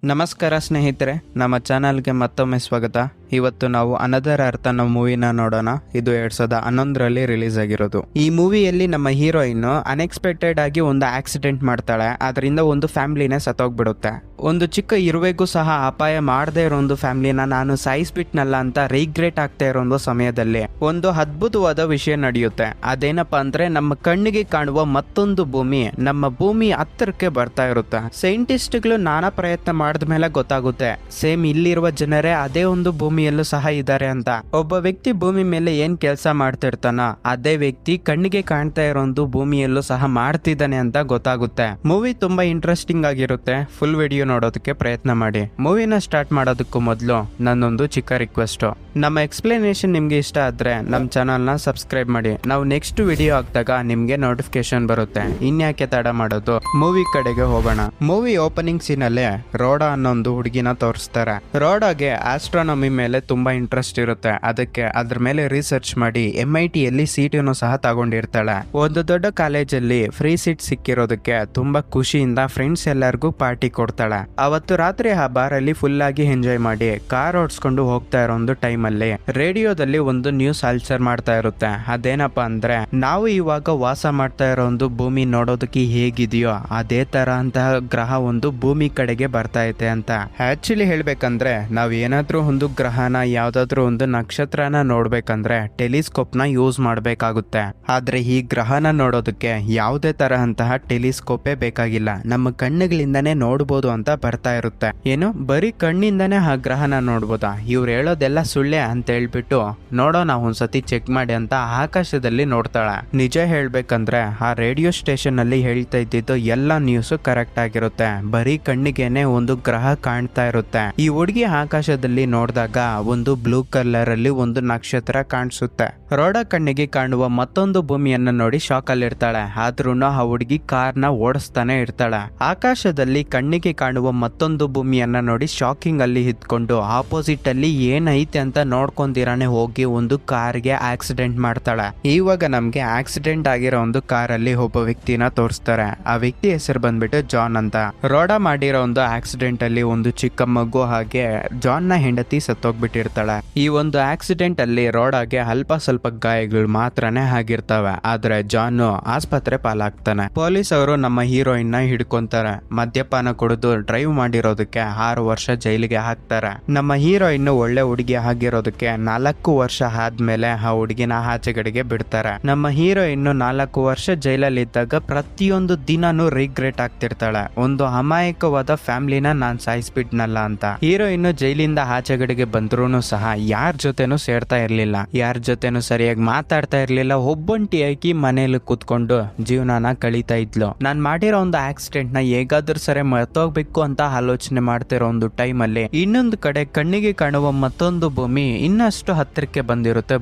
ನಮಸ್ಕಾರ ಸ್ನೇಹಿತರೆ, ನಮ್ಮ ಚಾನಲ್ಗೆ ಮತ್ತೊಮ್ಮೆ ಸ್ವಾಗತ. ಇವತ್ತು ನಾವು ಅನದರ್ ಅರ್ಥ ಅನ್ನೋ ಮೂವಿನ ನೋಡೋಣ. ಇದು 2011ರಲ್ಲಿ ರಿಲೀಸ್ ಆಗಿರೋದು. ಈ ಮೂವಿಯಲ್ಲಿ ನಮ್ಮ ಹೀರೋಯಿನ್ ಅನ್ಎಕ್ಸ್ಪೆಕ್ಟೆಡ್ ಆಗಿ ಒಂದು ಆಕ್ಸಿಡೆಂಟ್ ಮಾಡ್ತಾಳೆ. ಅದರಿಂದ ಒಂದು ಫ್ಯಾಮಿಲಿನೇ ಸತ್ತೋಗ್ಬಿಡುತ್ತೆ. ಒಂದು ಚಿಕ್ಕ ಇರುವೆಗೂ ಸಹ ಅಪಾಯ ಮಾಡದೇ ಇರೋ ಒಂದು ಫ್ಯಾಮಿಲಿನ ನಾನು ಸಾಯಿಸ್ಬಿಟ್ನಲ್ಲ ಅಂತ ರಿಗ್ರೆಟ್ ಆಗ್ತಾ ಇರೋ ಒಂದು ಸಮಯದಲ್ಲಿ ಒಂದು ಅದ್ಭುತವಾದ ವಿಷಯ ನಡೆಯುತ್ತೆ. ಅದೇನಪ್ಪ ಅಂದ್ರೆ, ನಮ್ಮ ಕಣ್ಣಿಗೆ ಕಾಣುವ ಮತ್ತೊಂದು ಭೂಮಿ ನಮ್ಮ ಭೂಮಿ ಹತ್ತಿರಕ್ಕೆ ಬರ್ತಾ ಇರುತ್ತೆ. ಸೈಂಟಿಸ್ಟ್ಗಳು ನಾನಾ ಪ್ರಯತ್ನ ಮಾಡಿದ್ಮೇಲೆ ಗೊತ್ತಾಗುತ್ತೆ, ಸೇಮ್ ಇಲ್ಲಿರುವ ಜನರೇ ಅದೇ ಒಂದು ಭೂಮಿಯಲ್ಲೂ ಸಹ ಇದ್ದಾರೆ ಅಂತ. ಒಬ್ಬ ವ್ಯಕ್ತಿ ಭೂಮಿ ಮೇಲೆ ಏನ್ ಕೆಲಸ ಮಾಡ್ತಿರ್ತಾನ, ಅದೇ ವ್ಯಕ್ತಿ ಕಣ್ಣಿಗೆ ಕಾಣ್ತಾ ಇರೋ ಒಂದು ಭೂಮಿಯಲ್ಲೂ ಸಹ ಮಾಡ್ತಿದ್ದಾನೆ ಅಂತ ಗೊತ್ತಾಗುತ್ತೆ. ಮೂವಿ ತುಂಬಾ ಇಂಟ್ರೆಸ್ಟಿಂಗ್ ಆಗಿರುತ್ತೆ. ಫುಲ್ ವಿಡಿಯೋ ನೋಡೋದಕ್ಕೆ ಪ್ರಯತ್ನ ಮಾಡಿ. ಮೂವಿನ ಸ್ಟಾರ್ಟ್ ಮಾಡೋದಕ್ಕೂ ಮೊದಲು ನನ್ನೊಂದು ಚಿಕ್ಕ ರಿಕ್ವೆಸ್ಟ್, ನಮ್ಮ ಎಕ್ಸ್ಪ್ಲನೇಷನ್ ನಿಮ್ಗೆ ಇಷ್ಟ ಆದ್ರೆ ನಮ್ಮ ಚಾನಲ್ನ ಸಬ್ಸ್ಕ್ರೈಬ್ ಮಾಡಿ. ನಾವು ನೆಕ್ಸ್ಟ್ ವಿಡಿಯೋ ಹಾಕಿದಾಗ ನಿಮ್ಗೆ ನೋಟಿಫಿಕೇಶನ್ ಬರುತ್ತೆ. ಇನ್ಯಾಕೆ ತಡ ಮಾಡೋದು, ಮೂವಿ ಕಡೆಗೆ ಹೋಗೋಣ. ಮೂವಿ ಓಪನಿಂಗ್ ಸೀನ್ ಅಲ್ಲೇ ರೋಡಾ ಅನ್ನೋ ಒಂದು ಹುಡುಗಿನ ತೋರಿಸ್ತಾರೆ. ರೋಡಾಗೆ ಆಸ್ಟ್ರಾನಮಿ ಮೇಲೆ ತುಂಬಾ ಇಂಟ್ರೆಸ್ಟ್ ಇರುತ್ತೆ. ಅದಕ್ಕೆ ಅದ್ರ ಮೇಲೆ ರಿಸರ್ಚ್ ಮಾಡಿ MIT ಯಲ್ಲಿ ಸೀಟನ್ನು ಸಹ ತಗೊಂಡಿರ್ತಾಳೆ. ಒಂದು ದೊಡ್ಡ ಕಾಲೇಜಲ್ಲಿ ಫ್ರೀ ಸೀಟ್ ಸಿಕ್ಕಿರೋದಕ್ಕೆ ತುಂಬಾ ಖುಷಿಯಿಂದ ಫ್ರೆಂಡ್ಸ್ ಎಲ್ಲರಿಗೂ ಪಾರ್ಟಿ ಕೊಡ್ತಾಳೆ. ಅವತ್ತು ರಾತ್ರಿ ಆ ಬಾರ್ ಅಲ್ಲಿ ಫುಲ್ ಆಗಿ ಎಂಜಾಯ್ ಮಾಡಿ ಕಾರ್ ಓಡಿಸ್ಕೊಂಡು ಹೋಗ್ತಾ ಇರೋ ಒಂದು ಟೈಮ್ ಅಲ್ಲಿ ರೇಡಿಯೋದಲ್ಲಿ ಒಂದು ನ್ಯೂಸ್ ಅಲ್ಸರ್ ಮಾಡ್ತಾ ಇರುತ್ತೆ. ಅದೇನಪ್ಪಾ ಅಂದ್ರೆ, ನಾವು ಇವಾಗ ವಾಸ ಮಾಡ್ತಾ ಇರೋ ಒಂದು ಭೂಮಿ ನೋಡೋದಕ್ಕೆ ಹೇಗಿದೆಯೋ ಅದೇ ತರ ಅಂತಹ ಗ್ರಹ ಒಂದು ಭೂಮಿ ಕಡೆಗೆ ಬರ್ತಾ ಇದೆ ಅಂತ. ಆಕ್ಚುಲಿ ಹೇಳ್ಬೇಕಂದ್ರೆ, ನಾವ್ ಏನಾದ್ರೂ ಒಂದು ಗ್ರಹನ ಯಾವ್ದಾದ್ರು ಒಂದು ನಕ್ಷತ್ರನ ನೋಡ್ಬೇಕಂದ್ರೆ ಟೆಲಿಸ್ಕೋಪ್ ನ ಯೂಸ್ ಮಾಡ್ಬೇಕಾಗುತ್ತೆ. ಆದ್ರೆ ಈ ಗ್ರಹನ ನೋಡೋದಕ್ಕೆ ಯಾವುದೇ ತರಹಂತಹ ಟೆಲಿಸ್ಕೋಪೇ ಬೇಕಾಗಿಲ್ಲ, ನಮ್ಮ ಕಣ್ಣುಗಳಿಂದಾನೇ ನೋಡ್ಬೋದು ಅಂತ ಬರ್ತಾ ಇರುತ್ತೆ. ಏನು, ಬರೀ ಕಣ್ಣಿಂದಾನೇ ಆ ಗ್ರಹನ ನೋಡ್ಬೋದಾ? ಇವ್ರು ಹೇಳೋದೆಲ್ಲ ಸುಳ್ಳೆ ಅಂತ ಹೇಳ್ಬಿಟ್ಟು ನೋಡೋಣ ಒಂದ್ಸತಿ ಚೆಕ್ ಮಾಡಿ ಅಂತ ಆಕಾಶದಲ್ಲಿ ನೋಡ್ತಾಳೆ. ನಿಜ ಹೇಳ್ಬೇಕಂದ್ರೆ ಆ ರೇಡಿಯೋ ಸ್ಟೇಷನ್ ಅಲ್ಲಿ ಹೇಳ್ತಾ ಇದ್ದಿದ್ದು ಎಲ್ಲ ನ್ಯೂಸ್ ಕರೆಕ್ಟ್ ಆಗಿರುತ್ತೆ. ಬರೀ ಕಣ್ಣಿಗೆನೆ ಒಂದು ಗ್ರಹ ಕಾಣ್ತಾ ಇರುತ್ತೆ. ಈ ಹುಡುಗಿ ಆಕಾಶದಲ್ಲಿ ನೋಡಿದಾಗ ಒಂದು ಬ್ಲೂ ಕಲರ್ ಅಲ್ಲಿ ಒಂದು ನಕ್ಷತ್ರ ಕಾಣಿಸುತ್ತೆ. ರೋಡ ಕಣ್ಣಿಗೆ ಕಾಣುವ ಮತ್ತೊಂದು ಭೂಮಿಯನ್ನ ನೋಡಿ ಶಾಕ್ ಅಲ್ಲಿ ಇರ್ತಾಳೆ. ಆದ್ರೂ ಆ ಹುಡುಗಿ ಕಾರ್ನ ಓಡಿಸ್ತಾನೆ ಇರ್ತಾಳೆ. ಆಕಾಶದಲ್ಲಿ ಕಣ್ಣಿಗೆ ಕಾಣುವ ಮತ್ತೊಂದು ಭೂಮಿಯನ್ನ ನೋಡಿ ಶಾಕಿಂಗ್ ಅಲ್ಲಿ ಇದ್ಕೊಂಡು ಆಪೋಸಿಟ್ ಅಲ್ಲಿ ಏನೈತೆ ಅಂತ ನೋಡ್ಕೊಂಡಿರಾನೆ ಹೋಗಿ ಒಂದು ಕಾರ್ಗೆ ಆಕ್ಸಿಡೆಂಟ್ ಮಾಡ್ತಾಳೆ. ಇವಾಗ ನಮ್ಗೆ ಆಕ್ಸಿಡೆಂಟ್ ಆಗಿರೋ ಒಂದು ಕಾರ್ ಅಲ್ಲಿ ಒಬ್ಬ ವ್ಯಕ್ತಿನ ತೋರಿಸ್ತಾರೆ. ಆ ವ್ಯಕ್ತಿ ಹೆಸರು ಬಂದ್ಬಿಟ್ಟು ಜಾನ್ ಅಂತ. ರೋಡಾ ಮಾಡಿರೋ ಒಂದು ಆಕ್ಸಿಡೆಂಟ್ ಅಲ್ಲಿ ಒಂದು ಚಿಕ್ಕ ಮಗು ಹಾಗೆ ಜಾನ್ ನ ಹೆಂಡತಿ ಸತ್ತೋಗ್ಬಿಟ್ಟಿರ್ತಾಳೆ. ಈ ಒಂದು ಆಕ್ಸಿಡೆಂಟ್ ಅಲ್ಲಿ ರೋಡಾಗೆ ಅಲ್ಪ ಸ್ವಲ್ಪ ಗಾಯಗಳು ಮಾತ್ರನೇ ಆಗಿರ್ತವೆ. ಆದ್ರೆ ಜಾನ್ ಆಸ್ಪತ್ರೆ ಪಾಲಾಗ್ತಾನೆ. ಪೊಲೀಸ್ ಅವರು ನಮ್ಮ ಹೀರೋಯಿನ್ ನ ಹಿಡ್ಕೊಂತಾರೆ. ಮದ್ಯಪಾನ ಕುಡಿದು ಡ್ರೈವ್ ಮಾಡಿರೋದಕ್ಕೆ 6 ವರ್ಷ ಜೈಲಿಗೆ ಹಾಕ್ತಾರೆ. ನಮ್ಮ ಹೀರೋಯಿನ್ ಒಳ್ಳೆ ಹುಡುಗಿ ಆಗಿರೋದಕ್ಕೆ 4 ವರ್ಷ ಆದ್ಮೇಲೆ ಆ ಹುಡುಗಿನ ಆಚೆಗಡೆಗೆ ಬಿಡ್ತಾರೆ. ನಮ್ಮ ಹೀರೋಯಿನ್ 4 ವರ್ಷ ಜೈಲಲ್ಲಿ ಇದ್ದಾಗ ಪ್ರತಿಯೊಂದು ದಿನಾನು ರಿಗ್ರೆಟ್ ಆಗ್ತಿರ್ತಾಳೆ. ಒಂದು ಅಮಾಯಕವಾದ ಫ್ಯಾಮಿಲಿನ ನಾನ್ ಸಾಯಿಸ್ಬಿಟ್ನಲ್ಲ ಅಂತ. ಹೀರೋಯಿನ್ ಜೈಲಿಂದ ಆಚೆಗಡೆಗೆ ಬಂದ್ರೂ ಸಹ ಯಾರ ಜೊತೆನೂ ಸೇರ್ತಾ ಇರ್ಲಿಲ್ಲ, ಯಾರ ಜೊತೆನೂ ಸರಿಯಾಗಿ ಮಾತಾಡ್ತಾ ಇರ್ಲಿಲ್ಲ. ಒಬ್ಬಂಟಿಯಾಗಿ ಮನೇಲಿ ಕೂತ್ಕೊಂಡು ಜೀವನನ ಕಳೀತಾ ಇದ್ಲು. ನಾನ್ ಮಾಡಿರೋ ಒಂದು ಆಕ್ಸಿಡೆಂಟ್ ನ ಹೇಗಾದ್ರೂ ಸರಿ ಮರ್ತೋಗ್ಬೇಕು ಅಂತ ಆಲೋಚನೆ ಮಾಡ್ತಿರೋ ಒಂದು ಟೈಮ್ ಅಲ್ಲಿ ಇನ್ನೊಂದು ಕಡೆ ಕಣ್ಣಿಗೆ ಕಾಣುವ ಮತ್ತೊಂದು ಭೂಮಿ ಇನ್ನಷ್ಟು ಹತ್ತಿರಕ್ಕೆ ಬಂದಿರುತ್ತೆ.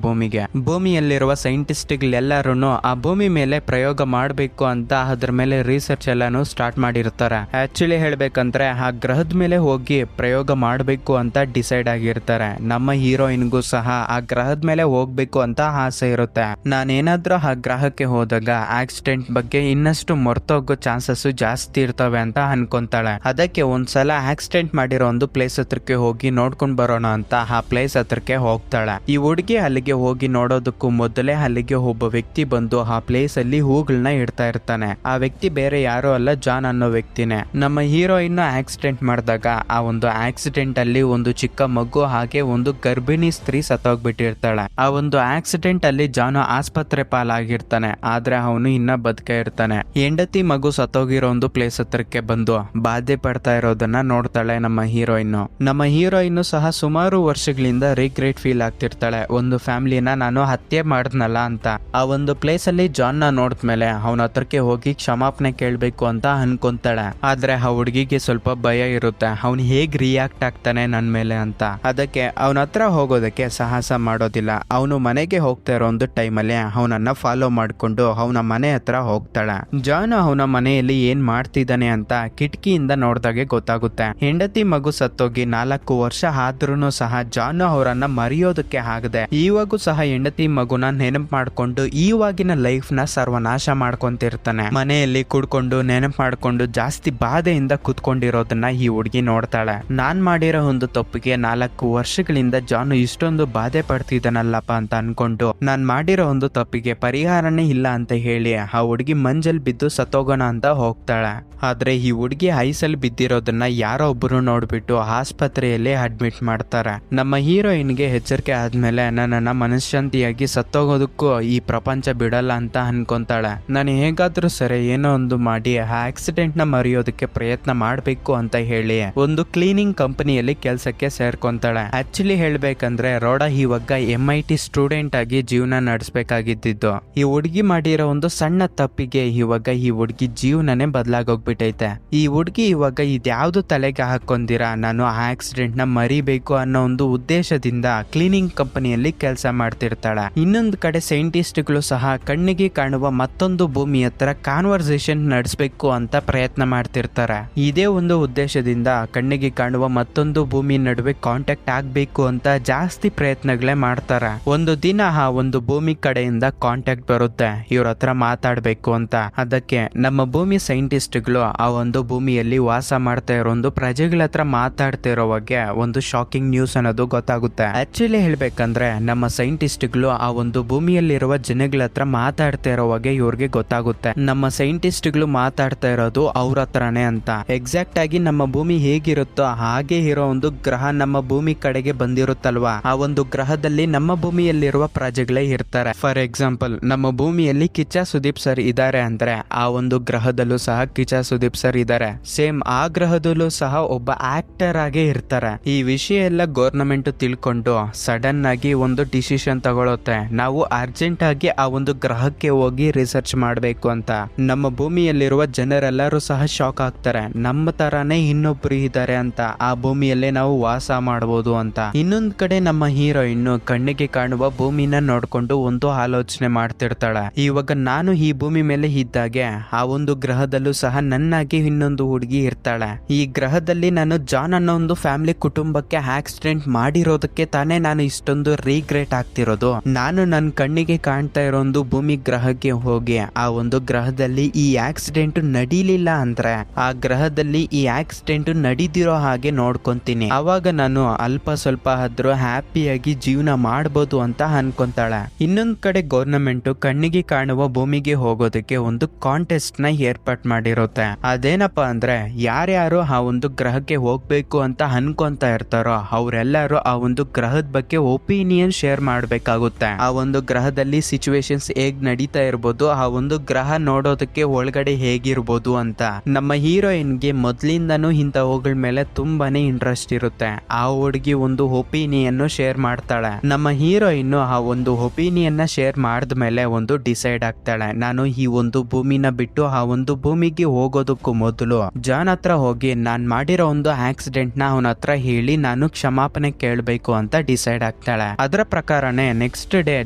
ಭೂಮಿಯಲ್ಲಿರುವ ಸೈಂಟಿಸ್ಟ್ಗಳೆಲ್ಲರೂ ಆ ಭೂಮಿ ಮೇಲೆ ಪ್ರಯೋಗ ಮಾಡಬೇಕು ಅಂತ ಅದ್ರ ಮೇಲೆ ರಿಸರ್ಚ್ ಎಲ್ಲಾನು ಸ್ಟಾರ್ಟ್ ಮಾಡಿರ್ತಾರೆ. ಆಕ್ಚುಲಿ ಹೇಳ್ಬೇಕಂದ್ರೆ ಆ ಗ್ರಹದ ಮೇಲೆ ಹೋಗಿ ಪ್ರಯೋಗ ಮಾಡಬೇಕು ಅಂತ ಡಿಸೈಡ್ ಆಗಿರ್ತಾರೆ. ನಮ್ಮ ಹೀರೋಯಿನ್ಗೂ ಸಹ ಆ ಗ್ರಹದ ಮೇಲೆ ಹೋಗ್ಬೇಕು ಅಂತ ಆಸೆ ಇರುತ್ತೆ. ನಾನೇನಾದ್ರೂ ಆ ಗ್ರಹಕ್ಕೆ ಹೋದಾಗ ಆಕ್ಸಿಡೆಂಟ್ ಬಗ್ಗೆ ಇನ್ನಷ್ಟು ಮರ್ತೋಗೋ ಚಾನ್ಸಸ್ ಜಾಸ್ತಿ ಇರ್ತವೆ ಅಂತ ಅನ್ಕೊಂತಾಳೆ. ಅದಕ್ಕೆ ಒಂದ್ಸಲ ಆಕ್ಸಿಡೆಂಟ್ ಮಾಡಿರೋ ಒಂದು ಪ್ಲೇಸ್ ಹತ್ರಕ್ಕೆ ಹೋಗಿ ನೋಡ್ಕೊಂಡ್ ಬರೋಣ ಅಂತ ಆ ಪ್ಲೇಸ್ ಹತ್ರಕ್ಕೆ ಹೋಗ್ತಾಳೆ. ಈ ಹುಡುಗಿ ಅಲ್ಲಿಗೆ ಹೋಗಿ ನೋಡೋದಕ್ಕೂ ಮೊದಲೇ ಅಲ್ಲಿಗೆ ಒಬ್ಬ ವ್ಯಕ್ತಿ ಬಂದು ಆ ಪ್ಲೇಸ್ ಅಲ್ಲಿ ಹೂಗಳನ್ನ ಇಡ್ತಾ ಇರ್ತಾನೆ. ಆ ವ್ಯಕ್ತಿ ಬೇರೆ ಯಾರು ಅಲ್ಲ, ಜಾನ್ ಅನ್ನೋ ವ್ಯಕ್ತಿನೇ. ನಮ್ಮ ಹೀರೋಯಿನ್ ಆಕ್ಸಿಡೆಂಟ್ ಮಾಡಿದಾಗ ಆ ಒಂದು ಆಕ್ಸಿಡೆಂಟ್ ಅಲ್ಲಿ ಒಂದು ಚಿಕ್ಕ ಮಗು ಹಾಗೆ ಒಂದು ಗರ್ಭಿಣಿ ಸ್ತ್ರೀ ಸತ್ತೋಗ್ಬಿಟ್ಟಿರ್ತಾಳೆ. ಆ ಒಂದು ಆಕ್ಸಿಡೆಂಟ್ ಅಲ್ಲಿ ಜಾನ್ ಆಸ್ಪತ್ರೆ ಪಾಲಾಗಿರ್ತಾನೆ. ಆದ್ರೆ ಅವನು ಇನ್ನ ಬದುಕ ಇರ್ತಾನೆ. ಹೆಂಡತಿ ಮಗು ಸತ್ತೋಗಿರೋ ಒಂದು ಪ್ಲೇಸ್ ಹತ್ರಕ್ಕೆ ಬಂದು ಬಾಧೆ ಪಡ್ತಾ ಇರೋದನ್ನ ನೋಡ್ತಾಳೆ ನಮ್ಮ ಹೀರೋಯಿನ್. ನಮ್ಮ ಹೀರೋಯಿನ್ ಸಹ ಸುಮಾರು ವರ್ಷಗಳಿಂದ ರಿಗ್ರೆಟ್ ಫೀಲ್ ಆಗ್ತಿರ್ತಾಳೆ. ಒಂದು ಫ್ಯಾಮಿಲಿನ ನಾನು ಹತ್ಯೆ ಮಾಡಿದ್ನಲ್ಲ ಅಂತ. ಆ ಒಂದು ಪ್ಲೇಸ್ ಅಲ್ಲಿ ಜಾನ್ ನ ನೋಡಿದ್ಮೇಲೆ ಅವನ ಹತ್ರಕ್ಕೆ ಹೋಗಿ ಕ್ಷಮಾಪಣೆ ಕೇಳ್ಬೇಕು ಅಂತ ಅನ್ಕೊಂತಾಳೆ. ಆದ್ರೆ ಆ ಹುಡುಗಿಗೆ ಸ್ವಲ್ಪ ಭಯ ಇರುತ್ತೆ, ಅವ್ನು ಹೇಗ್ ರಿಯಾಕ್ಟ್ ಆಗ್ತಾನೆ ನನ್ ಮೇಲೆ ಅಂತ. ಅದಕ್ಕೆ ಅದಕ್ಕೆ ಅವನ ಹತ್ರ ಹೋಗೋದಕ್ಕೆ ಸಾಹಸ ಮಾಡೋದಿಲ್ಲ. ಅವನು ಮನೆಗೆ ಹೋಗ್ತಾ ಇರೋ ಒಂದು ಟೈಮಲ್ಲಿ ಅವನನ್ನ ಫಾಲೋ ಮಾಡ್ಕೊಂಡು ಅವನ ಮನೆ ಹತ್ರ ಹೋಗ್ತಾಳೆ. ಜಾನ್ ಅವನ ಮನೆಯಲ್ಲಿ ಏನ್ ಮಾಡ್ತಿದ್ದಾನೆ ಅಂತ ಕಿಟಕಿಯಿಂದ ನೋಡ್ದಾಗೆ ಗೊತ್ತಾಗುತ್ತೆ. ಹೆಂಡತಿ ಮಗು ಸತ್ತೋಗಿ 4 ವರ್ಷ ಆದ್ರೂ ಸಹ ಜಾನ್ ಅವರನ್ನ ಮರೆಯೋದಕ್ಕೆ ಆಗದೆ ಇವಾಗೂ ಸಹ ಹೆಂಡತಿ ಮಗುನ ನೆನಪು ಮಾಡ್ಕೊಂಡು ಇವಾಗಿನ ಲೈಫ್ ನ ಸರ್ವನಾಶ ಮಾಡ್ಕೊಂತಿರ್ತಾನೆ. ಮನೆಯಲ್ಲಿ ಕುಡ್ಕೊಂಡು ನೆನಪು ಮಾಡ್ಕೊಂಡು ಜಾಸ್ತಿ ಬಾಧೆಯಿಂದ ಕುತ್ಕೊಂಡಿರೋದನ್ನ ಈ ಹುಡುಗಿ ನೋಡ್ತಾಳೆ. ನಾನ್ ಮಾಡಿರೋ ಒಂದು ತಪ್ಪಿಗೆ 4 ವರ್ಷಗಳಿಂದ ಜಾನ್ ಇಷ್ಟೊಂದು ಬಾಧೆ ಪಡ್ತಿದ್ದಾನಲ್ಲಪ್ಪ ಅಂತ ಅನ್ಕೊಂಡು ನಾನ್ ಮಾಡಿರೋ ಒಂದು ತಪ್ಪಿಗೆ ಪರಿಹಾರನೇ ಇಲ್ಲ ಅಂತ ಹೇಳಿ ಆ ಹುಡುಗಿ ಮಂಜಲ್ ಬಿದ್ದು ಸತ್ತೋಗೋಣ ಅಂತ ಹೋಗ್ತಾಳೆ. ಆದ್ರೆ ಈ ಹುಡುಗಿ ಐಸಲ್ಲಿ ಬಿದ್ದಿರೋದನ್ನ ಯಾರೋ ಒಬ್ರು ನೋಡ್ಬಿಟ್ಟು ಆಸ್ಪತ್ರೆಯಲ್ಲಿ ಅಡ್ಮಿಟ್ ಮಾಡ್ತಾರೆ. ನಮ್ಮ ಹೀರೋಯಿನ್ಗೆ ಎಚ್ಚರಿಕೆ ಆದ್ಮೇಲೆ ನನ್ನನ್ನ ಮನಃಶಾಂತಿಯಾಗಿ ಸತ್ತೋಗೋದಕ್ಕೂ ಈ ಪ್ರಪಂಚ ಬಿಡಲ್ಲ ಅಂತ ಅನ್ಕೊಂತಾಳೆ. ನಾನು ಹೇಗಾದ್ರೂ ಸರಿ ಏನೋ ಒಂದು ಮಾಡಿ ಆ ಆಕ್ಸಿಡೆಂಟ್ ನ ಮರೆಯೋದಕ್ಕೆ ಪ್ರಯತ್ನ ಮಾಡ್ಬೇಕು ಅಂತ ಹೇಳಿ ಒಂದು ಕ್ಲೀನಿಂಗ್ ಕಂಪನಿಯಲ್ಲಿ ಕೆಲ್ಸಕ್ಕೆ ಸೇರ್ಕೊಂತಾಳೆ. ಆಕ್ಚುಲಿ ಹೇಳ್ಬೇಕಂದ್ರೆ ರೋಡ ಇವಾಗ MIT ಸ್ಟೂಡೆಂಟ್ ಆಗಿ ಜೀವನ ನಡೆಸಬೇಕಾಗಿದ್ದು ಈ ಹುಡುಗಿ ಮಾಡಿರೋ ಒಂದು ಸಣ್ಣ ತಪ್ಪಿಗೆ ಇವಾಗ ಈ ಹುಡುಗಿ ಜೀವನನೇ ಬದಲಾಗೋಗ್ಬಿಟ್ಟೈತೆ. ಈ ಹುಡುಗಿ ಇವಾಗ ಇದ್ಯಾವ್ದು ತಲೆಗೆ ಹಾಕೊಂಡಿರ ನಾನು ಆ ಆಕ್ಸಿಡೆಂಟ್ ನ ಮರಿಬೇಕು ಅನ್ನೋ ಒಂದು ಉದ್ದೇಶದಿಂದ ಕ್ಲೀನಿಂಗ್ ಕಂಪನಿಯಲ್ಲಿ ಕೆಲಸ ಮಾಡ್ತಿರ್ತಾಳೆ. ಇನ್ನೊಂದು ಕಡೆ ಸೈಂಟಿಸ್ಟ್ಗಳು ಸಹ ಕಣ್ಣಿಗೆ ಕಾಣುವ ಮತ್ತೊಂದು ಭೂಮಿ ಹತ್ರ ಕಾನ್ವರ್ಸೇಷನ್ ನಡೆಸಬೇಕು ಅಂತ ಪ್ರಯತ್ನ ಮಾಡ್ತಿರ್ತಾರೆ. ಇದೇ ಒಂದು ಉದ್ದೇಶದಿಂದ ಕಣ್ಣಿಗೆ ಕಾಣುವ ಮತ್ತೊಂದು ಭೂಮಿ ನಡುವೆ ಕಾಂಟ್ಯಾಕ್ಟ್ ಆಗ್ಬೇಕು ಅಂತ ಜಾಸ್ತಿ ಪ್ರಯತ್ನಗಳೇ ಮಾಡ್ತಾರೆ. ಒಂದು ದಿನ ಆ ಒಂದು ಭೂಮಿ ಕಡೆಯಿಂದ ಕಾಂಟ್ಯಾಕ್ಟ್ ಬರುತ್ತೆ ಇವ್ರ ಹತ್ರ ಮಾತಾಡ್ಬೇಕು ಅಂತ. ಅದಕ್ಕೆ ನಮ್ಮ ಭೂಮಿ ಸೈಂಟಿಸ್ಟ್ಗಳು ಆ ಒಂದು ಭೂಮಿಯಲ್ಲಿ ವಾಸ ಮಾಡ್ತಾ ಇರೋ ಒಂದು ಪ್ರಜೆಗಳ ಹತ್ರ ಮಾತಾಡ್ತಿರೋವಾಗೆ ಒಂದು ಶಾಕಿಂಗ್ ನ್ಯೂಸ್ ಅನ್ನೋದು ಗೊತ್ತಾಗುತ್ತೆ. ಆಕ್ಚುಲಿ ಹೇಳ್ಬೇಕಂದ್ರೆ ನಮ್ಮ ಸೈಂಟಿಸ್ಟ್ಗಳು ಆ ಒಂದು ಭೂಮಿಯಲ್ಲಿರುವ ಜನಗಳ ಹತ್ರ ಮಾತಾಡ್ತಾ ಇರೋವಾಗೆ ಇವ್ರಿಗೆ ಗೊತ್ತಾಗುತ್ತೆ ನಮ್ಮ ಸೈಂಟಿಸ್ಟ್ಗಳು ಮಾತಾಡ್ತಾ ಇರೋದು ಅವ್ರ ಹತ್ರನೇ ಅಂತ. ಎಕ್ಸಾಕ್ಟ್ ಆಗಿ ನಮ್ಮ ಭೂಮಿ ಹೇಗಿರುತ್ತೋ ಹಾಗೆ ಇರೋ ಒಂದು ಗ್ರಹ ನಮ್ಮ ಭೂಮಿ ಕಡೆಗೆ ಬಂದಿರುತ್ತಲ್ವಾ, ಆ ಒಂದು ಗ್ರಹದಲ್ಲಿ ನಮ್ಮ ಭೂಮಿಯಲ್ಲಿರುವ ಪ್ರಜೆಗಳೇ ಇರ್ತಾರೆ. ಫಾರ್ ಎಕ್ಸಾಂಪಲ್ ನಮ್ಮ ಭೂಮಿಯಲ್ಲಿ ಕಿಚ್ಚ ಸುದೀಪ್ ಸರ್ ಇದ್ದಾರೆ ಅಂದ್ರೆ ಆ ಒಂದು ಗ್ರಹದಲ್ಲೂ ಸಹ ಕಿಚ್ಚ ಸುದೀಪ್ ಸರ್ ಇದ್ದಾರೆ. ಸೇಮ್ ಆ ಗ್ರಹದಲ್ಲೂ ಸಹ ಒಬ್ಬ ಆಕ್ಟರ್ ಆಗೇ ಇರ್ತಾರೆ. ಈ ವಿಷಯ ಎಲ್ಲ ಗವರ್ನಮೆಂಟ್ ತಿಳ್ಕೊಂಡು ಸಡನ್ ಆಗಿ ಒಂದು ಡಿಸಿಷನ್ ತಗೊಳುತ್ತೆ, ನಾವು ಅರ್ಜೆಂಟ್ ಆಗಿ ಆ ಒಂದು ಗ್ರಹಕ್ಕೆ ಹೋಗಿ ರಿಸರ್ಚ್ ಮಾಡಬೇಕು ಅಂತ. ನಮ್ಮ ಭೂಮಿಯಲ್ಲಿರುವ ಜನರೆಲ್ಲರೂ ಸಹ ಶಾಕ್ ಆಗ್ತಾರೆ, ನಮ್ಮ ತರಾನೇ ಇನ್ನೊಬ್ರು ಇದ್ದಾರೆ ಅಂತ, ಆ ಭೂಮಿಯಲ್ಲೇ ನಾವು ವಾಸ ಮಾಡಬಹುದು ಅಂತ. ಇನ್ನೊಂದ್ ಕಡೆ ನಮ್ಮ ಹೀರೋಯಿನ್ ಕಣ್ಣಿಗೆ ಕಾಣುವ ಭೂಮಿನ ನೋಡ್ಕೊಂಡು ಒಂದು ಆಲೋಚನೆ ಮಾಡ್ತಿರ್ತಾಳೆ. ಇವಾಗ ನಾನು ಈ ಭೂಮಿ ಮೇಲೆ ಇದ್ದಾಗೆ ಆ ಒಂದು ಗ್ರಹದಲ್ಲೂ ಸಹ ನನ್ನಾಗಿ ಇನ್ನೊಂದು ಹುಡುಗಿ ಇರ್ತಾಳೆ. ಈ ಗ್ರಹದಲ್ಲಿ ನಾನು ಜಾನ್ ಅನ್ನೋ ಒಂದು ಫ್ಯಾಮಿಲಿ ಕುಟುಂಬಕ್ಕೆ ಆಕ್ಸಿಡೆಂಟ್ ಮಾಡಿರೋದಕ್ಕೆ ತಾನೇ ನಾನು ಇಷ್ಟೊಂದು ರೀಗ್ರೆಟ್ ಆಗ್ತಿರೋದು. ನಾನು ನನ್ನ ಕಣ್ಣಿಗೆ ಕಾಣ್ತಾ ಇರೋ ಒಂದು ಭೂಮಿ ಗ್ರಹಕ್ಕೆ ಹೋಗಿ ಆ ಒಂದು ಗ್ರಹದಲ್ಲಿ ಈ ಆಕ್ಸಿಡೆಂಟ್ ನಡೀಲಿಲ್ಲ ಅಂದ್ರೆ ಆ ಗ್ರಹದಲ್ಲಿ ಈ ಆಕ್ಸಿಡೆಂಟ್ ನಡೀದಿರೋ ಹಾಗೆ ನೋಡ್ಕೊಂತೀನಿ. ಅವಾಗ ನಾನು ಅಲ್ಪ ಸ್ವಲ್ಪ ಆದ್ರೂ ಹ್ಯಾಪಿಯಾಗಿ ಜೀವನ ಮಾಡಬಹುದು ಅಂತ ಅನ್ಕೊಂತಾಳೆ. ಇನ್ನೊಂದ್ ಕಡೆ ಗವರ್ನಮೆಂಟ್ ಕಣ್ಣಿಗೆ ಕಾಣುವ ಭೂಮಿಗೆ ಹೋಗೋದಕ್ಕೆ ಒಂದು ಕಾಂಟೆಸ್ಟ್ ನ ಏರ್ಪಾಟ್ ಮಾಡಿರುತ್ತೆ. ಅದೇನಪ್ಪಾ ಅಂದ್ರೆ ಯಾರ್ಯಾರು ಆ ಒಂದು ಗ್ರಹಕ್ಕೆ ಹೋಗ್ಬೇಕು ಅಂತ ಅನ್ಕೊಂತ ಇರ್ತಾರೋ ಅವರೆಲ್ಲರೂ ಆ ಒಂದು ಗ್ರಹದ ಬಗ್ಗೆ ಒಪಿನಿಯನ್ ಶೇರ್ ಮಾಡ್ಬೇಕಾಗುತ್ತೆ. ಆ ಒಂದು ಗ್ರಹದಲ್ಲಿ ಸಿಚುವೇಶನ್ಸ್ ಹೇಗ್ ನಡೀತಾ ಇರ್ಬೋದು, ಆ ಒಂದು ಗ್ರಹ ನೋಡೋದಕ್ಕೆ ಒಳಗಡೆ ಹೇಗಿರ್ಬೋದು ಅಂತ. ನಮ್ಮ ಹೀರೋಯಿನ್ಗೆ ಮೊದ್ಲಿಂದನೂ ಇಂಥವುಗಳ ಮೇಲೆ ತುಂಬಾನೇ ಇಂಟ್ರೆಸ್ಟ್ ಇರುತ್ತೆ. ಆ ಹುಡುಗಿ ಒಂದು ಒಪಿನಿಯನ್ ಶೇರ್ ಮಾಡ್ತಾಳೆ. ನಮ್ಮ ಹೀರೋಯಿನ್ ಆ ಒಂದು ಒಪಿನಿಯನ್ ನ ಶೇರ್ ಮಾಡಿದ್ಮೇಲೆ ಒಂದು ಡಿಸೈಡ್ ಆಗ್ತಾಳೆ, ನಾನು ಈ ಒಂದು ಭೂಮಿನ ಬಿಟ್ಟು ಆ ಒಂದು ಭೂಮಿಗೆ ಹೋಗೋದಕ್ಕೂ ಮೊದಲು ಜಾನ್ ಹತ್ರ ಹೋಗಿ ನಾನ್ ಮಾಡಿರೋ ಒಂದು ಆಕ್ಸಿಡೆಂಟ್ ನ ಅವನ ಹತ್ರ ಹೇಳಿ ನಾನು ಕ್ಷಮಾಪಣೆ ಕೇಳಬೇಕು ಅಂತ ಡಿಸೈಡ್ ಆಗ್ತಾಳೆ. ಅದರ ಪ್ರಕಾರನೇ ನೆಕ್ಸ್ಟ್ ಡೇ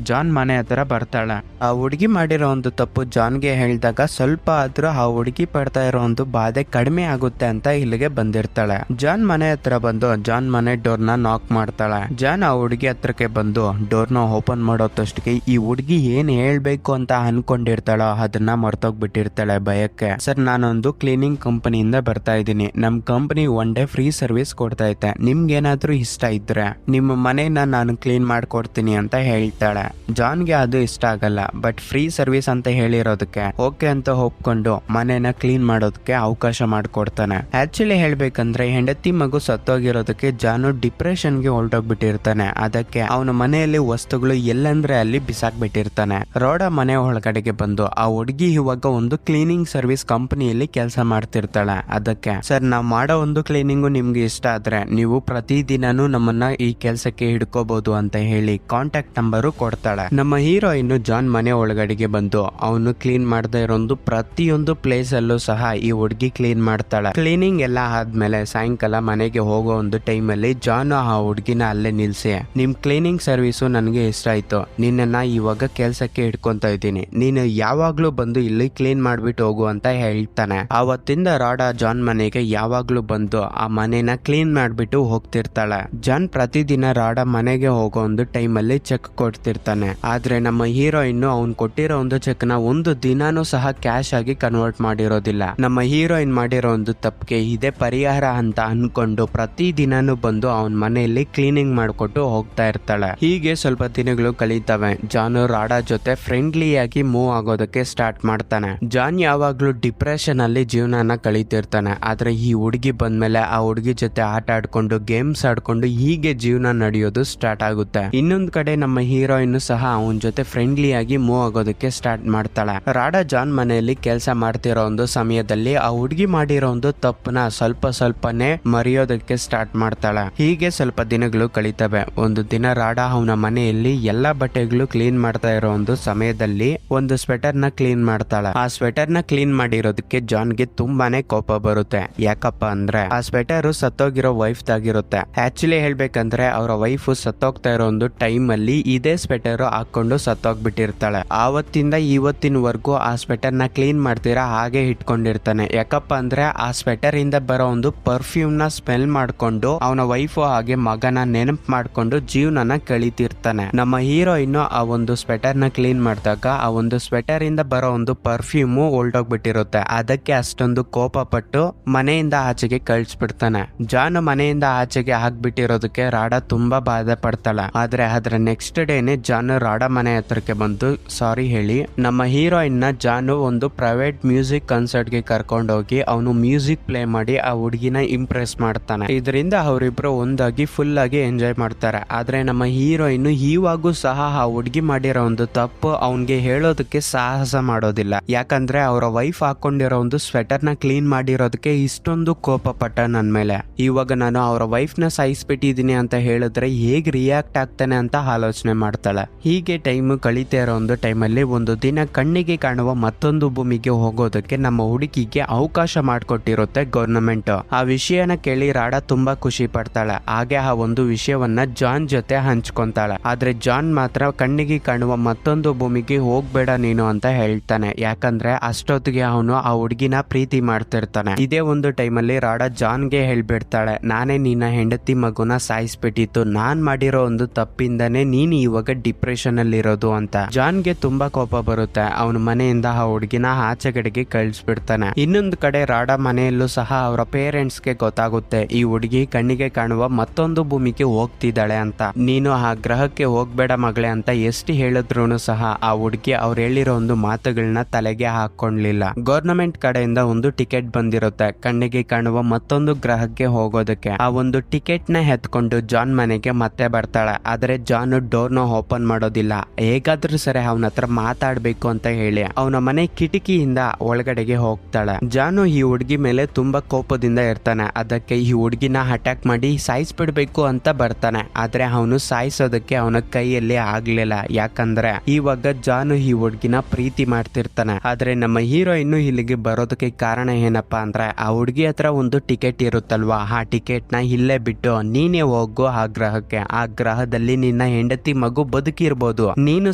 ಜಾನ್ ಮನೆ ಹತ್ರ ಬರ್ತಾಳೆ. ಆ ಹುಡುಗಿ ಮಾಡಿರೋ ಒಂದು ತಪ್ಪು ಜಾನ್ಗೆ ಹೇಳಿದಾಗ ಸ್ವಲ್ಪ ಆದ್ರೂ ಆ ಹುಡುಗಿ ಪಡ್ತಾ ಇರೋ ಒಂದು ಬಾಧೆ ಕಡಿಮೆ ಆಗುತ್ತೆ ಅಂತ ಇಲ್ಲಿಗೆ ಬಂದಿರ್ತಾಳೆ. ಜಾನ್ ಮನೆ ಹತ್ರ ಬಂದು ಜಾನ್ ಮನೆ ಡೋರ್ ನ ನಾಕ್ ಮಾಡ್ತಾಳೆ. ಜಾನ್ ಆ ಹುಡುಗಿ ಹತ್ರಕ್ಕೆ ಬಂದು ಡೋರ್ ನ ಓಪನ್ ಮಾಡೋದಷ್ಟಿಗೆ ಈ ಹುಡುಗಿ ಏನ್ ಹೇಳ್ಬೇಕು ಅಂತ ಅನ್ಕೊಂಡಿರ್ತಾಳೋ ಅದನ್ನ ಮರ್ತೋಗ್ಬಿಟ್ಟಿರ್ತಾಳೆ ಭಯಕ್ಕೆ. ಸರ್, ನಾನೊಂದು ಕ್ಲೀನಿಂಗ್ ಕಂಪನಿಯಿಂದ ಬರ್ತಾ ಇದ್ದೀನಿ. ನಮ್ ಕಂಪನಿ 1 ಡೇ ಫ್ರೀ ಸರ್ವಿಸ್ ಕೊಡ್ತಾ ಐತೆ. ನಿಮ್ಗೇನಾದ್ರೂ ಇಷ್ಟ ಇದ್ರೆ ನಿಮ್ಮ ಮನೆನ ನಾನು ಕ್ಲೀನ್ ಮಾಡ್ಕೊಡ್ತೀನಿ ಅಂತ ಹೇಳ್ತಾಳೆ. ಜಾನ್ಗೆ ಅದು ಇಷ್ಟ ಆಗಲ್ಲ, ಬಟ್ ಫ್ರೀ ಸರ್ವಿಸ್ ಅಂತ ಹೇಳಿರೋದಕ್ಕೆ ಓಕೆ ಅಂತ ಒಪ್ಕೊಂಡು ಮನೆನ ಕ್ಲೀನ್ ಮಾಡೋದಕ್ಕೆ ಅವಕಾಶ ಮಾಡ್ಕೊಡ್ತಾನೆ. ಆಕ್ಚುಲಿ ಹೇಳ್ಬೇಕಂದ್ರೆ ಹೆಂಡತಿ ಮಗು ಸತ್ತೋಗಿರೋದಕ್ಕೆ ಜಾನು ಡಿಪ್ರೆಷನ್ಗೆ ಹೊರಟೋಗ್ಬಿಟ್ಟಿರ್ತಾನೆ. ಅದಕ್ಕೆ ಅವನ ಮನೆಯಲ್ಲಿ ವಸ್ತುಗಳು ಎಲ್ಲಂದ್ರೆ ಅಲ್ಲಿ ಬಿಸಾಕ್ಬಿಟ್ಟಿರ್ತಾನೆ. ರೋಡ ಮನೆ ಒಳಗಡೆಗೆ ಬಂದು ಆ ಹುಡುಗಿ ಇವಾಗ ಒಂದು ಕ್ಲೀನಿಂಗ್ ಸರ್ವಿಸ್ ಕಂಪನಿಯಲ್ಲಿ ಕೆಲಸ ಮಾಡ್ತಿರ್ತಾಳೆ. ಅದಕ್ಕೆ ಸರ್, ನಾವ್ ಮಾಡೋ ಒಂದು ಕ್ಲೀನಿಂಗು ನಿಮ್ಗೆ ಇಷ್ಟ ಆದ್ರೆ ನೀವು ಪ್ರತಿದಿನನೂ ನಮ್ಮನ್ನ ಈ ಕೆಲಸಕ್ಕೆ ಹಿಡ್ಕೋಬಹುದು ಅಂತ ಹೇಳಿ ಕಾಂಟ್ಯಾಕ್ಟ್ ನಂಬರು ಕೊಡ್ತಾಳೆ. ನಮ್ಮ ಹೀರೋಯಿನ್ ಜಾನ್ ಮನೆ ಒಳಗಡೆಗೆ ಬಂದು ಅವನು ಕ್ಲೀನ್ ಮಾಡದೇ ಇರೋದು ಪ್ರತಿಯೊಂದು ಪ್ಲೇಸ್ ಅಲ್ಲೂ ಸಹ ಈ ಹುಡುಗಿ ಕ್ಲೀನ್ ಮಾಡ್ತಾಳೆ. ಕ್ಲೀನಿಂಗ್ ಎಲ್ಲ ಆದ್ಮೇಲೆ ಸಾಯಂಕಾಲ ಮನೆಗೆ ಹೋಗೋ ಒಂದು ಟೈಮಲ್ಲಿ ಜಾನ್ ಜಾನ್ ಆ ಹುಡ್ಗಿನ ಅಲ್ಲೇ ನಿಲ್ಸಿ, ನಿಮ್ ಕ್ಲೀನಿಂಗ್ ಸರ್ವಿಸು ನನಗೆ ಇಷ್ಟ ಆಯ್ತು, ನಿನ್ನ ಇವಾಗ ಕೆಲ್ಸಕ್ಕೆ ಇಟ್ಕೊಂತ ಇದ್ದೀನಿ, ನೀನು ಯಾವಾಗ್ಲೂ ಬಂದು ಇಲ್ಲಿ ಕ್ಲೀನ್ ಮಾಡ್ಬಿಟ್ಟು ಹೋಗು ಅಂತ ಹೇಳ್ತಾನೆ. ಆವತ್ತಿಂದ ರಾಡಾ ಜಾನ್ ಮನೆಗೆ ಯಾವಾಗ್ಲೂ ಬಂದು ಆ ಮನೆನ ಕ್ಲೀನ್ ಮಾಡ್ಬಿಟ್ಟು ಹೋಗ್ತಿರ್ತಾಳೆ. ಜಾನ್ ಪ್ರತಿದಿನ ರಾಡಾ ಮನೆಗೆ ಹೋಗೋ ಒಂದು ಟೈಮಲ್ಲಿ ಚೆಕ್ ಕೊಡ್ತಿರ್ತಾನೆ. ಆದ್ರೆ ನಮ್ಮ ಹೀರೋಯಿನ್ ಅವ್ನ್ ಕೊಟ್ಟಿರೋ ಒಂದು ಚೆಕ್ ನ ಒಂದು ದಿನಾನೂ ಸಹ ಕ್ಯಾಶ್ ಆಗಿ ಕನ್ವರ್ಟ್ ಮಾಡಿರೋದಿಲ್ಲ. ನಮ್ಮ ಹೀರೋಯಿನ್ ಮಾಡಿರೋ ಒಂದು ತಪ್ಪಿಗೆ ಇದೇ ಪರಿಹಾರ ಅಂತ ಅನ್ಕೊಂಡು ಪ್ರತಿ ದಿನಾನು ಬಂದು ಅವನ್ ಮನೆಯಲ್ಲಿ ಕ್ಲೀನಿಂಗ್ ಮಾಡ್ಕೊಟ್ಟು ಹೋಗ್ತಾ ಇರ್ತಾಳೆ. ಹೀಗೆ ಸ್ವಲ್ಪ ದಿನಗಳು ಕಳೀತವೆ. ಜಾನ್ ರಾಡಾ ಜೊತೆ ಫ್ರೆಂಡ್ಲಿಯಾಗಿ ಮೂವ್ ಆಗೋದಕ್ಕೆ ಸ್ಟಾರ್ಟ್ ಮಾಡ್ತಾನೆ. ಜಾನ್ ಯಾವಾಗ್ಲೂ ಡಿಪ್ರೆಷನ್ ಅಲ್ಲಿ ಜೀವನನ ಕಳೀತಿರ್ತಾನೆ. ಆದ್ರೆ ಈ ಹುಡುಗಿ ಬಂದ್ಮೇಲೆ ಆ ಹುಡುಗಿ ಜೊತೆ ಆಟ ಆಡ್ಕೊಂಡು ಗೇಮ್ಸ್ ಆಡ್ಕೊಂಡು ಹೀಗೆ ಜೀವನ ನಡೆಯೋದು ಸ್ಟಾರ್ಟ್ ಆಗುತ್ತೆ. ಇನ್ನೊಂದ್ ಕಡೆ ನಮ್ಮ ಹೀರೋಯಿನ್ ಸಹ ಅವನ್ ಜೊತೆ ಫ್ರೆಂಡ್ಲಿ ಆಗಿ ಮೂವ್ ಆಗೋದಕ್ಕೆ ಸ್ಟಾರ್ಟ್ ಮಾಡ್ತಾಳೆ. ರಾಡಾ ಜಾನ್ ಮನೆಯಲ್ಲಿ ಕೆಲಸ ಮಾಡ್ತಿರೋ ಒಂದು ಸಮಯದಲ್ಲಿ ಆ ಹುಡುಗಿ ಮಾಡಿರೋ ಒಂದು ತಪ್ಪನ ಸ್ವಲ್ಪನೇ ಮರೆಯೋದಕ್ಕೆ ಸ್ಟಾರ್ಟ್ ಮಾಡ್ತಾಳೆ. ಹೀಗೆ ಸ್ವಲ್ಪ ದಿನಗಳು ಕಳೀತವೆ. ಒಂದು ದಿನ ರಾಡಾ ಅವನ ಮನೆಯಲ್ಲಿ ಎಲ್ಲಾ ಬಟ್ಟೆಗಳು ಕ್ಲೀನ್ ಮಾಡ್ತಾ ಇರೋ ಒಂದು ಸಮಯದಲ್ಲಿ ಒಂದು ಸ್ವೆಟರ್ ನ ಕ್ಲೀನ್ ಮಾಡ್ತಾಳೆ. ಆ ಸ್ವೆಟರ್ ನ ಕ್ಲೀನ್ ಮಾಡಿರೋದಕ್ಕೆ ಜಾನ್ಗೆ ತುಂಬಾನೇ ಕೋಪ ಬರುತ್ತೆ. ಯಾಕಪ್ಪ ಅಂದ್ರೆ ಆ ಸ್ವೆಟರ್ ಸತ್ತೋಗಿರೋ ವೈಫ್ ದಾಗಿರುತ್ತೆ. ಆಕ್ಚುಲಿ ಹೇಳ್ಬೇಕಂದ್ರೆ ಅವರ ವೈಫ್ ಸತ್ತೋಗ್ತಾ ಇರೋ ಒಂದು ಟೈಮ್ ಅಲ್ಲಿ ಇದೇ ಸ್ವೆಟರ್ ಹಾಕೊಂಡು ಸತ್ತೋಗ್ಬಿಟ್ಟಿರ್ತಾಳೆ. ಆವತ್ತಿಂದ ಇವತ್ತಿನವರೆಗೂ ಆ ಸ್ವೆಟರ್ ನ ಕ್ಲೀನ್ ಮಾಡ್ತೀರಾ ಹಾಗೆ ಇಟ್ಕೊಂಡಿರ್ತಾನೆ. ಯಾಕಪ್ಪ ಅಂದ್ರೆ ಆ ಸ್ವೆಟರ್ ಇಂದ ಬರೋ ಒಂದು ಪರ್ಫ್ಯೂಮ್ ನ ಸ್ಮೆಲ್ ಮಾಡ್ಕೊಂಡು ಅವನ ವೈಫ್ ಹಾಗೆ ಮಗನ ನೆನಪು ಮಾಡ್ಕೊಂಡು ಜೀವನನ ಕಳೀತಿರ್ತಾನೆ. ನಮ್ಮ ಹೀರೋಯಿನ್ ಆ ಒಂದು ಸ್ವೆಟರ್ ನ ಕ್ಲೀನ್ ಮಾಡಿದಾಗ ಆ ಒಂದು ಸ್ವೆಟರ್ ಇಂದ ಬರೋ ಒಂದು ಪರ್ಫ್ಯೂಮ್ ಹೊಲ್ಟೋಗ್ಬಿಟ್ಟಿರುತ್ತೆ. ಅದಕ್ಕೆ ಅಷ್ಟೊಂದು ಕೋಪ ಪಟ್ಟು ಮನೆಯಿಂದ ಆಚೆಗೆ ಕಳಿಸ್ಬಿಡ್ತಾನೆ. ಜಾನ್ ಮನೆಯಿಂದ ಆಚೆಗೆ ಹಾಕ್ಬಿಟ್ಟಿರೋದಕ್ಕೆ ರಾಡಾ ತುಂಬಾ ಬಾಧೆ ಪಡ್ತಾಳೆ. ಆದ್ರೆ ಅದರ ನೆಕ್ಸ್ಟ್ ಡೇನೆ ಜಾನ್ ರಾಡಾ ಮನೆ ಹತ್ರಕ್ಕೆ ಬಂದು ಸಾರಿ ಹೇಳಿ ನಮ್ಮ ಹೀರೋಯಿನ್ ನ ಜಾನ್ ಒಂದು ಪ್ರೈವೇಟ್ ಮ್ಯೂಸಿಕ್ ಕನ್ಸರ್ಟ್ ಗೆ ಕರ್ಕೊಂಡು ಹೋಗಿ ಅವನು ಮ್ಯೂಸಿಕ್ ಪ್ಲೇ ಮಾಡಿ ಆ ಹುಡುಗಿನ ಇಂಪ್ರೆಸ್ ಮಾಡ್ತಾನೆ. ಇದರಿಂದ ಅವರಿಬ್ರು ಒಂದಾಗಿ ಫುಲ್ ಆಗಿ ಎಂಜಾಯ್ ಮಾಡ್ತಾರೆ. ಆದ್ರೆ ನಮ್ಮ ಹೀರೋಯಿನ್ ಇವಾಗೂ ಸಹ ಆ ಹುಡುಗಿ ಮಾಡಿರೋ ಒಂದು ತಪ್ಪು ಅವನ್ಗೆ ಹೇಳೋದಕ್ಕೆ ಸಾಹಸ ಮಾಡೋದಿಲ್ಲ. ಯಾಕಂದ್ರೆ ಅವರ ವೈಫ್ ಹಾಕೊಂಡಿರೋ ಒಂದು ಸ್ವೆಟರ್ ನ ಕ್ಲೀನ್ ಮಾಡಿರೋದಕ್ಕೆ ಇಷ್ಟೊಂದು ಕೋಪ ಪಟ್ಟ ನನ್ ಮೇಲೆ. ಇವಾಗ ನಾನು ಅವರ ವೈಫ್ ನ ಸಾಯಿಸ್ಬಿಟ್ಟಿದೀನಿ ಅಂತ ಹೇಳಿದ್ರೆ ಹೇಗ್ ರಿಯಾಕ್ಟ್ ಆಗ್ತಾನೆ ಅಂತ ಆಲೋಚನೆ ಮಾಡ್ತಾಳೆ. ಹೀಗೆ ಟೈಮ್ ಕಳೀತಾ ಇರೋ ಒಂದು ಟೈಮಲ್ಲಿ ಒಂದು ದಿನ ಕಣ್ಣಿಗೆ ಕಾಣುವ ಮತ್ತೊಂದು ಭೂಮಿಗೆ ಹೋಗೋದಕ್ಕೆ ನಮ್ಮ ಹುಡುಗಿಗೆ ಅವಕಾಶ ಮಾಡಿಕೊಟ್ಟಿರುತ್ತೆ ಗವರ್ನಮೆಂಟ್. ಆ ವಿಷಯನ ಕೇಳಿ ರಾಡಾ ತುಂಬಾ ಖುಷಿ ಪಡ್ತಾಳೆ. ಹಾಗೆ ಆ ಒಂದು ವಿಷಯವನ್ನ ಜಾನ್ ಜೊತೆ ಹಂಚ್ಕೊಂತಾಳೆ. ಆದ್ರೆ ಜಾನ್ ಮಾತ್ರ ಕಣ್ಣಿಗೆ ಕಾಣುವ ಮತ್ತೊಂದು ಭೂಮಿಗೆ ಹೋಗ್ಬೇಡ ನೀನು ಅಂತ ಹೇಳ್ತಾನೆ. ಯಾಕಂದ್ರೆ ಅಷ್ಟೊತ್ತಿಗೆ ಅವನು ಆ ಹುಡುಗಿನ ಪ್ರೀತಿ ಮಾಡ್ತಿರ್ತಾನೆ. ಇದೇ ಒಂದು ಟೈಮಲ್ಲಿ ರಾಡಾ ಜಾನ್ಗೆ ಹೇಳ್ಬಿಡ್ತಾಳೆ, ನಾನೇ ನಿನ್ನ ಹೆಂಡತಿ ಮಗುನ ಸಾಯಿಸ್ಬಿಟ್ಟಿತ್ತು, ನಾನ್ ಮಾಡಿರೋ ಒಂದು ತಪ್ಪಿಂದಾನೇ ನೀನ್ ಇವಾಗ ಡಿಪ್ರೆಷನ್ ಅಲ್ಲಿ ಇರೋದು ಅಂತ. ಜಾನ್ಗೆ ತುಂಬಾ ಕೋಪ ಬರುತ್ತೆ. ಅವನ ಮನೆಯಿಂದ ಆ ಹುಡುಗಿನ ಆಚೆಗಡೆಗೆ ಕಳಿಸ್ಬಿಡ್ತಾನೆ. ಇನ್ನೊಂದು ಕಡೆ ರಾಡಾ ಮನೆಯಲ್ಲೂ ಸಹ ಅವರ ಪೇರೆಂಟ್ಸ್ ಗೆ ಗೊತ್ತಾಗುತ್ತೆ ಈ ಹುಡುಗಿ ಕಣ್ಣಿಗೆ ಕಾಣುವ ಮತ್ತೊಂದು ಭೂಮಿಗೆ ಹೋಗ್ತಿದ್ದಾಳೆ ಅಂತ. ನೀನು ಆ ಗ್ರಹಕ್ಕೆ ಹೋಗ್ಬೇಡ ಮಗಳೇ ಅಂತ ಎಷ್ಟು ಹೇಳಿದ್ರು ಸಹ ಆ ಹುಡುಗಿ ಅವ್ರು ಹೇಳಿರೋ ಒಂದು ಮಾತುಗಳನ್ನ ತಲೆಗೆ ಹಾಕೊಂಡ್ಲಿಲ್ಲ. ಗವರ್ನಮೆಂಟ್ ಕಡೆಯಿಂದ ಒಂದು ಟಿಕೆಟ್ ಬಂದಿರುತ್ತೆ ಕಣ್ಣಿಗೆ ಕಾಣುವ ಮತ್ತೊಂದು ಗ್ರಹಕ್ಕೆ ಹೋಗೋದಕ್ಕೆ. ಆ ಒಂದು ಟಿಕೆಟ್ ನ ಎತ್ಕೊಂಡು ಜಾನ್ ಮನೆಗೆ ಮತ್ತೆ ಬರ್ತಾಳೆ. ಆದ್ರೆ ಜಾನ್ ಡೋರ್ ನ ಓಪನ್ ಮಾಡೋದಿಲ್ಲ. ಹೇಗಾದ್ರೂ ಸರಿ ಅವನ ಹತ್ರ ಮಾತಾಡ್ಬೇಕು ಅಂತ ಹೇಳಿ ಅವನ ಮನೆ ಕಿಟಕಿಯಿಂದ ಒಳಗಡೆಗೆ ಹೋಗ್ತಾಳೆ. ಜಾನು ಈ ಹುಡುಗಿ ಮೇಲೆ ತುಂಬಾ ಕೋಪದಿಂದ ಇರ್ತಾನೆ. ಅದಕ್ಕೆ ಈ ಹುಡುಗಿನ ಅಟ್ಯಾಕ್ ಮಾಡಿ ಸಾಯಿಸ್ಬಿಡ್ಬೇಕು ಅಂತ ಬರ್ತಾನೆ. ಆದ್ರೆ ಅವನು ಸಾಯಿಸೋದಕ್ಕೆ ಅವನ ಕೈಯಲ್ಲಿ ಆಗ್ಲಿಲ್ಲ. ಯಾಕಂದ್ರೆ ಇವಾಗ ಜಾನು ಈ ಹುಡುಗಿನ ಪ್ರೀತಿ ಮಾಡ್ತಿರ್ತಾನೆ. ಆದ್ರೆ ನಮ್ಮ ಹೀರೋಯಿನ್ ಇಲ್ಲಿಗೆ ಬರೋದಕ್ಕೆ ಕಾರಣ ಏನಪ್ಪಾ ಅಂದ್ರೆ ಆ ಹುಡುಗಿ ಹತ್ರ ಒಂದು ಟಿಕೆಟ್ ಇರುತ್ತಲ್ವಾ, ಆ ಟಿಕೆಟ್ ನ ಇಲ್ಲೇ ಬಿಟ್ಟು ನೀನೇ ಹೋಗು ಆ ಗ್ರಹಕ್ಕೆ, ಆ ಗ್ರಹದಲ್ಲಿ ನಿನ್ನ ಹೆಂಡತಿ ಮಗು ಬದುಕಿರ್ಬೋದು, ನೀನು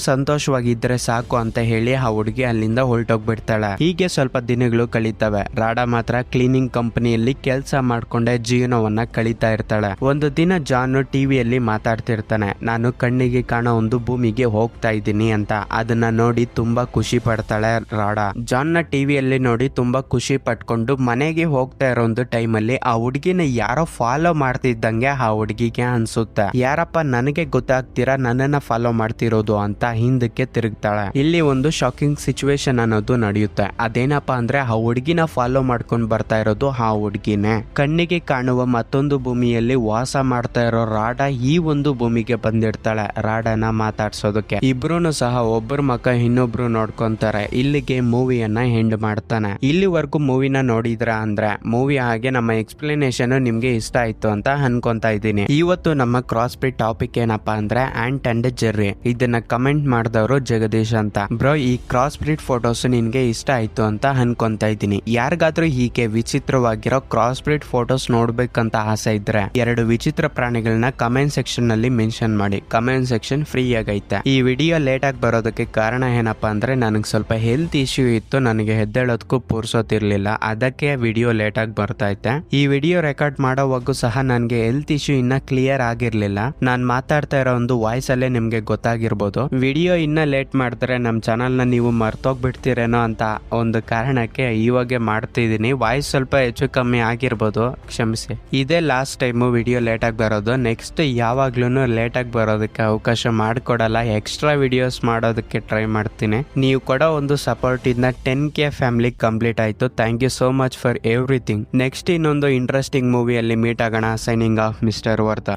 ಸಂತೋಷವಾಗಿದ್ರೆ ಸಾಕು ಅಂತ ಹೇಳಿ ಆ ಹುಡುಗಿ ಅಲ್ಲಿಂದ ಹೊರಟೋಗ್ಬಿಡ್ತಾಳೆ. ಹೀಗೆ ಸ್ವಲ್ಪ ದಿನಗಳು ಕಳೀತವೆ. ರಾಡಾ ಮಾತ್ರ ಕ್ಲೀನಿಂಗ್ ಕಂಪನಿಯಲ್ಲಿ ಕೆಲಸ ಮಾಡ್ಕೊಂಡೆ ಜೀವನವನ್ನ ಕಳೀತಾ ಇರ್ತಾಳೆ. ಒಂದು ದಿನ ಜಾನ್ ಟಿವಿಯಲ್ಲಿ ಮಾತಾಡ್ತಿರ್ತಾನೆ, ನಾನು ಕಣ್ಣಿಗೆ ಕಾಣೋ ಒಂದು ಭೂಮಿಗೆ ಹೋಗ್ತಾ ಇದ್ದೀನಿ ಅಂತ. ಅದನ್ನ ನೋಡಿ ತುಂಬಾ ಖುಷಿ ಪಡ್ತಾಳೆ ರಾಡಾ. ಜಾನ್ ನ ಟಿವಿಯಲ್ಲಿ ನೋಡಿ ತುಂಬಾ ಖುಷಿ ಪಟ್ಕೊಂಡು ಮನೆಗೆ ಹೋಗ್ತಾ ಇರೋ ಒಂದು ಟೈಮಲ್ಲಿ ಆ ಹುಡುಗಿನ ಯಾರೋ ಫಾಲೋ ಮಾಡ್ತಿದ್ದಂಗೆ ಆ ಹುಡುಗಿಗೆ ಅನ್ಸುತ್ತೆ, ಯಾರಪ್ಪ ನನಗೆ ಗೊತ್ತಾಗ್ತೀರಾ ನನ್ನನ್ನ ಫಾಲೋ ಮಾಡ್ತಿರೋದು ಅಂತ ಹಿಂದಕ್ಕೆ ತಿರುಗ್ತಾಳೆ. ಇಲ್ಲಿ ಒಂದು ಶಾಕಿಂಗ್ ಸಿಚುವೇಶನ್ ಅನ್ನೋದು ನಡೆಯುತ್ತೆ. ಅದೇನಪ್ಪಾ ಅಂದ್ರೆ ಆ ಹುಡುಗಿನ ಫಾಲೋ ಮಾಡ್ಕೊಂಡು ಬರ್ತಾ ಇರೋದು ಆ ಹುಡುಗಿನೇ. ಕಣ್ಣಿಗೆ ಕಾಣುವ ಮತ್ತೊಂದು ಭೂಮಿಯಲ್ಲಿ ವಾಸ ಮಾಡ್ತಾ ಇರೋ ರಾಡಾ ಈ ಒಂದು ಭೂಮಿಗೆ ಬಂದಿರ್ತಾಳೆ ರಾಡಾನ ಮಾತಾಡ್ಸೋದಕ್ಕೆ. ಇಬ್ರು ಸಹ ಒಬ್ಬರ ಮಕ್ಕ ಇನ್ನೊಬ್ರು ನೋಡ್ಕೊಂತಾರೆ. ಇಲ್ಲಿಗೆ ಮೂವಿಯನ್ನ ಎಂಡ್ ಮಾಡ್ತಾನೆ. ಇಲ್ಲಿವರೆಗೂ ಮೂವಿನ ನೋಡಿದ್ರ ಅಂದ್ರೆ ಮೂವಿ ಹಾಗೆ ನಮ್ಮ ಎಕ್ಸ್ಪ್ಲನೇಷನ್ ನಿಮ್ಗೆ ಇಷ್ಟ ಆಯ್ತು ಅಂತ ಅನ್ಕೊಂತಾ ಇದ್ದೀನಿ. ಇವತ್ತು ನಮ್ಮ ಕ್ರಾಸ್ ಬ್ರೀಡ್ ಟಾಪಿಕ್ ಏನಪ್ಪಾ ಅಂದ್ರೆ ಆಂಟ್ ಅಂಡ್ ಜೆರ್ರಿ. ಇದನ್ನ ಕಮೆಂಟ್ ಮಾಡಿದವರು ಜಗದೀಶ್ ಅಂತ. ಬ್ರೋ, ಈ ಕ್ರಾಸ್ ಬ್ರೀಡ್ ಫೋಟೋಸ್ ನಿನ್ಗೆ ಇಷ್ಟ ಆಯ್ತು ಅಂತ ಅನ್ಕೊಂತಾ ಇದ್ದೀನಿ. ಯಾರಿಗಾದ್ರೂ ಹೀಗೆ ವಿಚಿತ್ರವಾಗಿರೋ ಕ್ರಾಸ್ ಬ್ರೀಡ್ ಫೋಟೋಸ್ ನೋಡ್ಬೇಕಂತ ಆಸೆ ಇದ್ರೆ 2 ವಿಚಿತ್ರ ಪ್ರಾಣಿಗಳನ್ನ ಕಮೆಂಟ್ ಸೆಕ್ಷನ್ ನಲ್ಲಿ ಮೆನ್ಷನ್ ಮಾಡಿ. ಕಮೆಂಟ್ ಸೆಕ್ಷನ್ ಫ್ರೀ ಆಗೈತೆ. ಈ ವಿಡಿಯೋ ಲೇಟ್ ಆಗಿ ಬರೋದಕ್ಕೆ ಕಾರಣ ಏನಪ್ಪಾ ಅಂದ್ರೆ ನನಗೆ ಸ್ವಲ್ಪ ಹೆಲ್ತ್ ಇಶ್ಯೂ ಇತ್ತು, ನನಗೆ ಎದ್ದೇಳೋದಕ್ಕೂ ಪೂರ್ಸೋತಿರ್ಲಿಲ್ಲ, ಅದಕ್ಕೆ ವಿಡಿಯೋ ಲೇಟ್ ಆಗಿ ಬರ್ತಾ ಇತ್ತೆ. ಈ ವಿಡಿಯೋ ರೆಕಾರ್ಡ್ ಮಾಡೋವಾಗೂ ಸಹ ನನಗೆ ಹೆಲ್ತ್ ಇಶ್ಯೂ ಇನ್ನ ಕ್ಲಿಯರ್ ಆಗಿರ್ಲಿಲ್ಲ. ನಾನ್ ಮಾತಾಡ್ತಾ ಇರೋ ಒಂದು ವಾಯ್ಸ್ ಅಲ್ಲೇ ನಿಮ್ಗೆ ಗೊತ್ತಾಗಿರ್ಬೋದು. ವಿಡಿಯೋ ಇನ್ನ ಲೇಟ್ ಮಾಡಿದ್ರೆ ನಮ್ ಚಾನಲ್ ನ ನೀವು ಮರ್ತೋಗ್ಬಿಡ್ತೀರೇನೋ ಅಂತ ಒಂದು ಕಾರಣಕ್ಕೆ ಇವಾಗೆ ಮಾಡ್ತಿದೀನಿ. ವಾಯ್ಸ್ ಸ್ವಲ್ಪ ಹೆಚ್ಚು ಕಮ್ಮಿ ಆಗಿರ್ಬೋದು, ಕ್ಷಮಿಸಿ. ಇದೇ ಲಾಸ್ಟ್ ಟೈಮು ವಿಡಿಯೋ ಲೇಟ್ ಆಗಿ ಬರೋದು. ನೆಕ್ಸ್ಟ್ ಯಾವಾಗ್ಲೂ ಲೇಟ್ ಆಗಿ ಬರೋದಕ್ಕೆ ಅವಕಾಶ ಮಾಡಿಕೊಡಲ್ಲ. ಎಕ್ಸ್ಟ್ರಾ ವಿಡಿಯೋಸ್ ಮಾಡೋದಕ್ಕೆ ಟ್ರೈ ಮಾಡ್ತೀನಿ. ನೀವು ಕೊಡೋ ಒಂದು ಸಪೋರ್ಟ್ ಇಂದ 10K ಫ್ಯಾಮಿಲಿ ಕಂಪ್ಲೀಟ್ ಆಯ್ತು. Thank you so much for everything. Next ಇನ್ನೊಂದು ಇಂಟ್ರೆಸ್ಟಿಂಗ್ ಮೂವಿಯಲ್ಲಿ ಮೀಟ್ ಆಗೋಣ. Signing off mister ವರ್ಧ.